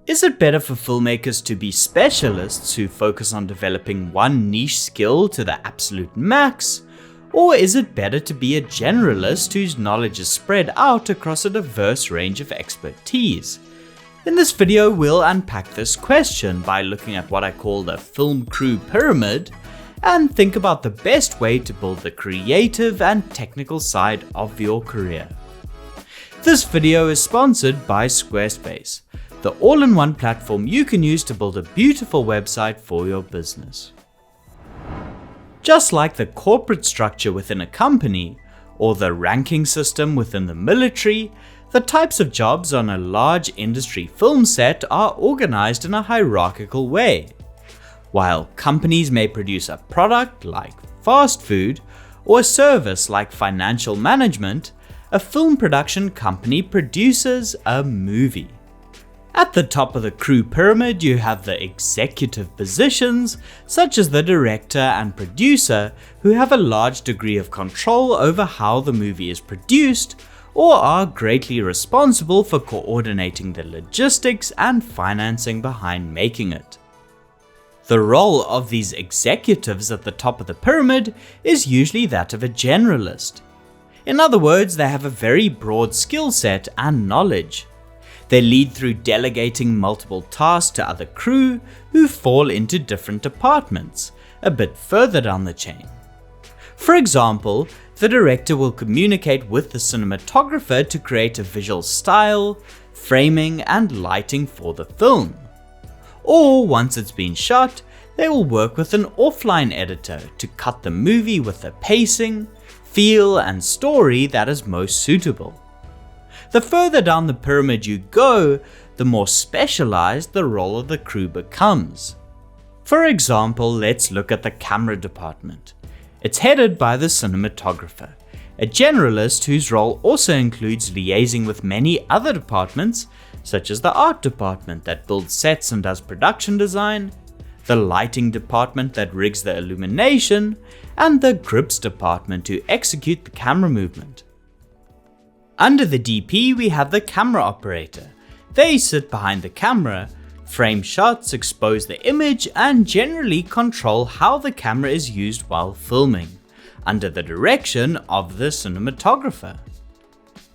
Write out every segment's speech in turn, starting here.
Is it better for filmmakers to be specialists who focus on developing one niche skill to the absolute max? Or is it better to be a generalist whose knowledge is spread out across a diverse range of expertise? In this video, we'll unpack this question by looking at what I call the film crew pyramid and think about the best way to build the creative and technical side of your career. This video is sponsored by Squarespace, the all-in-one platform you can use to build a beautiful website for your business. Just like the corporate structure within a company, or the ranking system within the military, the types of jobs on a large industry film set are organized in a hierarchical way. While companies may produce a product like fast food, or a service like financial management, a film production company produces a movie. At the top of the crew pyramid, you have the executive positions, such as the director and producer, who have a large degree of control over how the movie is produced, or are greatly responsible for coordinating the logistics and financing behind making it. The role of these executives at the top of the pyramid is usually that of a generalist. In other words, they have a very broad skill set and knowledge. They lead through delegating multiple tasks to other crew who fall into different departments, a bit further down the chain. For example, the director will communicate with the cinematographer to create a visual style, framing, and lighting for the film. Or once it's been shot, they will work with an offline editor to cut the movie with the pacing, feel, and story that is most suitable. The further down the pyramid you go, the more specialized the role of the crew becomes. For example, let's look at the camera department. It's headed by the cinematographer, a generalist whose role also includes liaising with many other departments, such as the art department that builds sets and does production design, the lighting department that rigs the illumination, and the grips department to execute the camera movement. Under the DP, we have the camera operator. They sit behind the camera, frame shots, expose the image, and generally control how the camera is used while filming, under the direction of the cinematographer.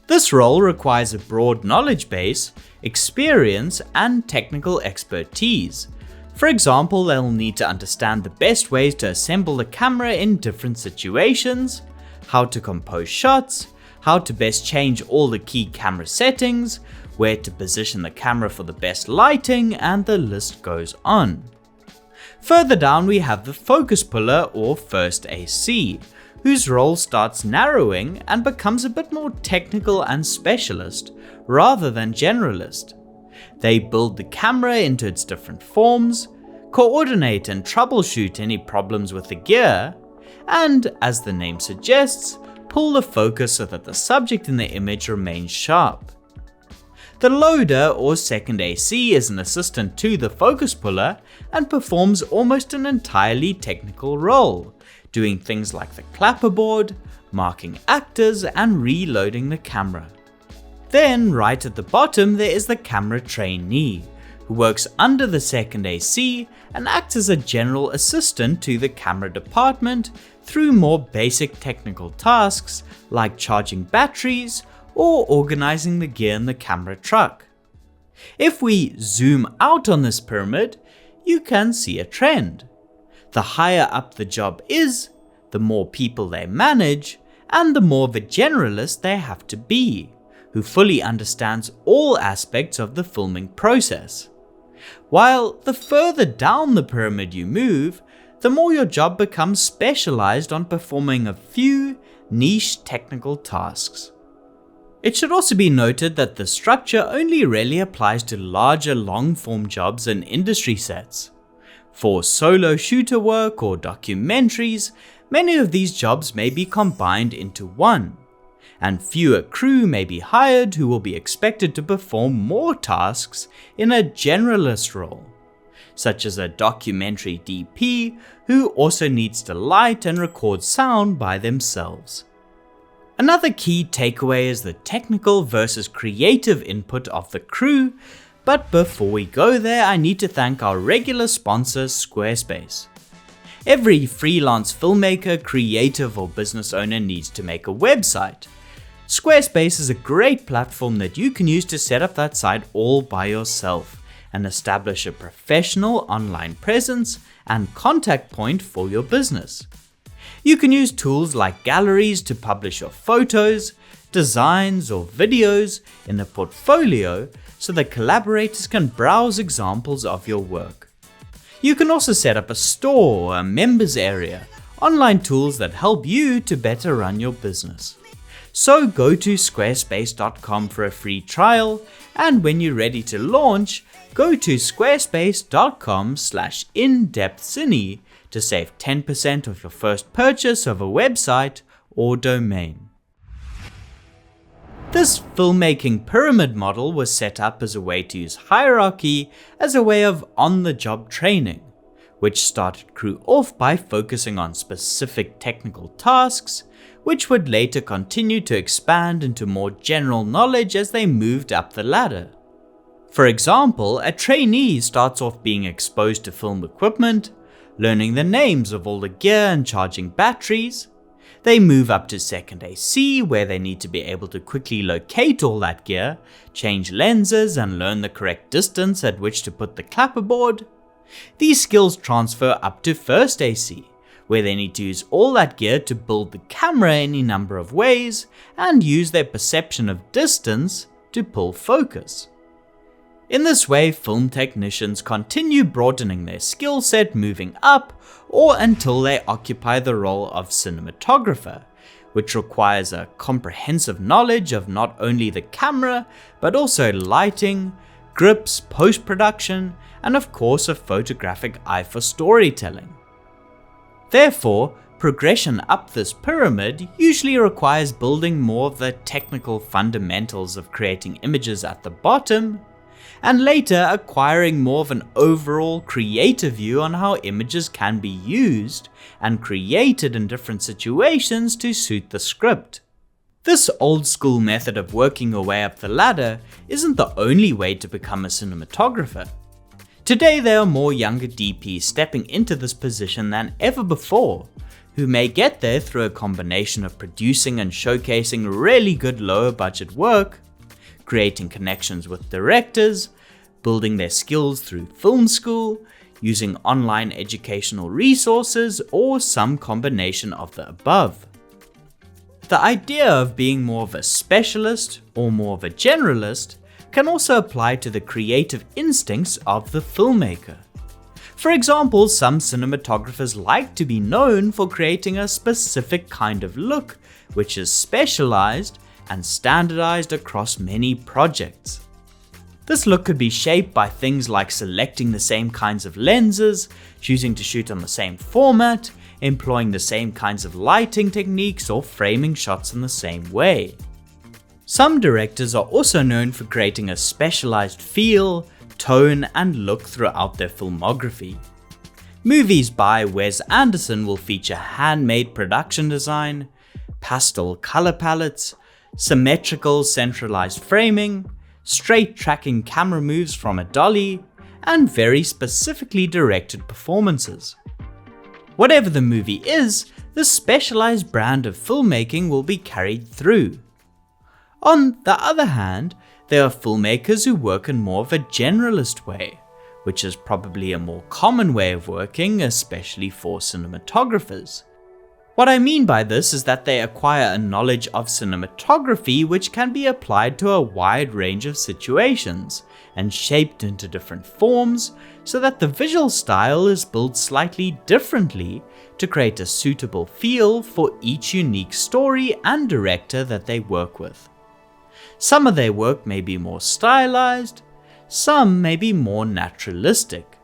This role requires a broad knowledge base, experience, and technical expertise. For example, they'll need to understand the best ways to assemble the camera in different situations, how to compose shots, how to best change all the key camera settings, where to position the camera for the best lighting, and the list goes on. Further down we have the focus puller or first AC, whose role starts narrowing and becomes a bit more technical and specialist, rather than generalist. They build the camera into its different forms, coordinate and troubleshoot any problems with the gear, and, as the name suggests, pull the focus so that the subject in the image remains sharp. The loader or second AC is an assistant to the focus puller and performs almost an entirely technical role, doing things like the clapperboard, marking actors, and reloading the camera. Then, right at the bottom, there is the camera trainee, who works under the second AC and acts as a general assistant to the camera department through more basic technical tasks like charging batteries or organizing the gear in the camera truck. If we zoom out on this pyramid, you can see a trend. The higher up the job is, the more people they manage, and the more of a generalist they have to be, who fully understands all aspects of the filming process. While the further down the pyramid you move, the more your job becomes specialized on performing a few niche technical tasks. It should also be noted that the structure only really applies to larger long-form jobs and industry sets. For solo shooter work or documentaries, many of these jobs may be combined into one, and fewer crew may be hired who will be expected to perform more tasks in a generalist role, such as a documentary DP who also needs to light and record sound by themselves. Another key takeaway is the technical versus creative input of the crew, But before we go there, I need to thank our regular sponsor, Squarespace. Every freelance filmmaker, creative or business owner needs to make a website. Squarespace is a great platform that you can use to set up that site all by yourself and establish a professional online presence and contact point for your business. You can use tools like galleries to publish your photos, designs or videos in a portfolio so that collaborators can browse examples of your work. You can also set up a store or a members area, online tools that help you to better run your business. So go to squarespace.com for a free trial, and when you're ready to launch, go to squarespace.com/indepthcine to save 10% of your first purchase of a website or domain. This filmmaking pyramid model was set up as a way to use hierarchy as a way of on-the-job training, which started crew off by focusing on specific technical tasks, which would later continue to expand into more general knowledge as they moved up the ladder. For example, a trainee starts off being exposed to film equipment, learning the names of all the gear and charging batteries. They move up to second AC, where they need to be able to quickly locate all that gear, change lenses and learn the correct distance at which to put the clapperboard. These skills transfer up to first AC, where they need to use all that gear to build the camera any number of ways and use their perception of distance to pull focus. In this way, film technicians continue broadening their skill set, moving up or until they occupy the role of cinematographer, which requires a comprehensive knowledge of not only the camera, but also lighting, grips, post-production, and of course a photographic eye for storytelling. Therefore, progression up this pyramid usually requires building more of the technical fundamentals of creating images at the bottom, and later acquiring more of an overall creative view on how images can be used and created in different situations to suit the script. This old school method of working your way up the ladder isn't the only way to become a cinematographer. Today there are more younger DPs stepping into this position than ever before, who may get there through a combination of producing and showcasing really good lower budget work, creating connections with directors, building their skills through film school, using online educational resources, or some combination of the above. The idea of being more of a specialist or more of a generalist can also apply to the creative instincts of the filmmaker. For example, some cinematographers like to be known for creating a specific kind of look, which is specialized and standardized across many projects. This look could be shaped by things like selecting the same kinds of lenses, choosing to shoot on the same format, employing the same kinds of lighting techniques, or framing shots in the same way. Some directors are also known for creating a specialized feel, tone, and look throughout their filmography. Movies by Wes Anderson will feature handmade production design, pastel color palettes, symmetrical centralized framing, straight tracking camera moves from a dolly, and very specifically directed performances. Whatever the movie is, this specialized brand of filmmaking will be carried through. On the other hand, there are filmmakers who work in more of a generalist way, which is probably a more common way of working, especially for cinematographers. What I mean by this is that they acquire a knowledge of cinematography which can be applied to a wide range of situations and shaped into different forms so that the visual style is built slightly differently to create a suitable feel for each unique story and director that they work with. Some of their work may be more stylized, some may be more naturalistic.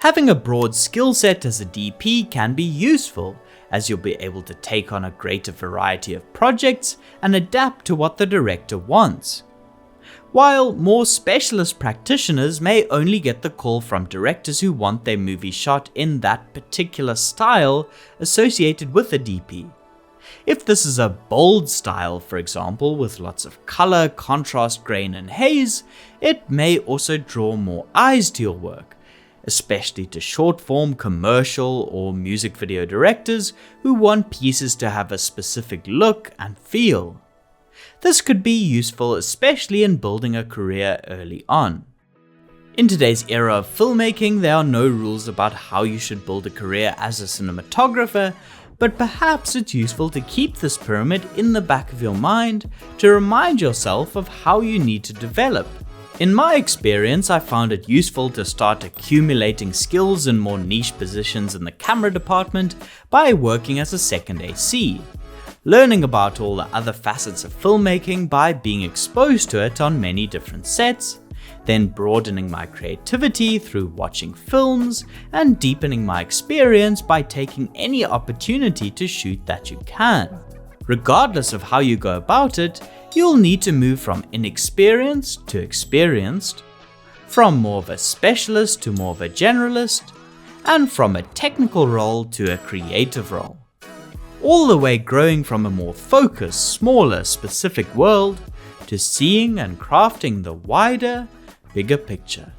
Having a broad skill set as a DP can be useful, as you'll be able to take on a greater variety of projects and adapt to what the director wants. While more specialist practitioners may only get the call from directors who want their movie shot in that particular style associated with a DP. If this is a bold style, for example, with lots of color, contrast, grain, and haze, it may also draw more eyes to your work, especially to short-form commercial or music video directors who want pieces to have a specific look and feel. This could be useful especially in building a career early on. In today's era of filmmaking, there are no rules about how you should build a career as a cinematographer, but perhaps it's useful to keep this pyramid in the back of your mind to remind yourself of how you need to develop. In my experience, I found it useful to start accumulating skills in more niche positions in the camera department by working as a second AC, learning about all the other facets of filmmaking by being exposed to it on many different sets, then broadening my creativity through watching films, and deepening my experience by taking any opportunity to shoot that you can. Regardless of how you go about it, you'll need to move from inexperienced to experienced, from more of a specialist to more of a generalist, and from a technical role to a creative role. All the way growing from a more focused, smaller, specific world to seeing and crafting the wider, bigger picture.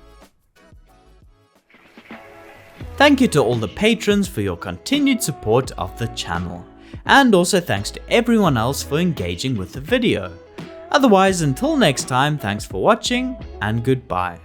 Thank you to all the patrons for your continued support of the channel, and also thanks to everyone else for engaging with the video. Otherwise, until next time, thanks for watching and goodbye.